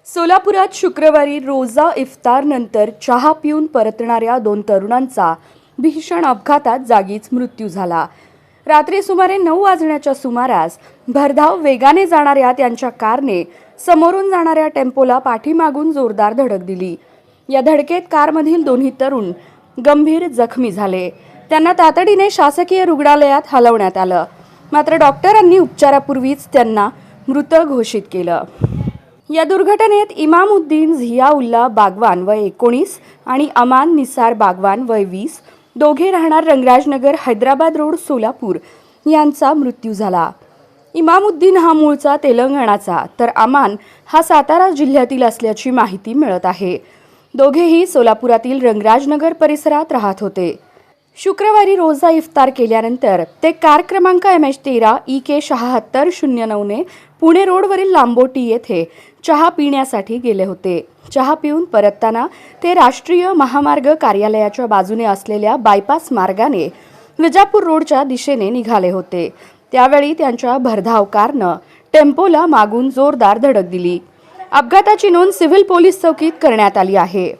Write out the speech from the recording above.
सोलापुरात शुक्रवारी रोजा इफ्तार नंतर चहा पिऊन परतणाऱ्या 2 तरुणांचा भीषण अपघातात जागीच मृत्यू झाला। रात्री सुमारे 9 वाजण्याच्या सुमारास भरधाव वेगाने जाणाऱ्या त्यांच्या कारने समोरून जाणाऱ्या टेम्पोला पाठीमागून जोरदार धडक दिली। या धडकेत कारमधील दोन्ही तरुण गंभीर जखमी झाले। त्यांना तातडीने शासकीय रुग्णालयात हलवण्यात आलं, मात्र डॉक्टरांनी उपचारापूर्वीच त्यांना मृत घोषित केलं। या दुर्घटनेत इमामुद्दीन झियाउल्ला बागवान वय 19 आणि अमान निसार बागवान वय 20 दोघे राहणार रंगराजनगर हैदराबाद रोड सोलापूर यांचा मृत्यू झाला। इमामुद्दीन हा मूळचा तेलंगणाचा तर अमान हा सातारा जिल्ह्यातील असल्याची माहिती मिळत आहे। दोघेही सोलापुरातील रंगराजनगर परिसरात राहत होते। शुक्रवारी रोजा इफ्तार केल्यानंतर ते कार क्रमांक MH13 EK 7609 ने पुणे रोडवरील लांबोटी येथे चहा पिण्यासाठी गेले होते। चहा पिऊन परतताना ते राष्ट्रीय महामार्ग कार्यालयाच्या बाजूने असलेल्या बायपास मार्गाने विजापूर रोडच्या दिशेने निघाले होते। त्यावेळी त्यांच्या भरधाव कारनं टेम्पोला मागून जोरदार धडक दिली। अपघाताची नोंद सिव्हिल पोलीस चौकीत करण्यात आली आहे।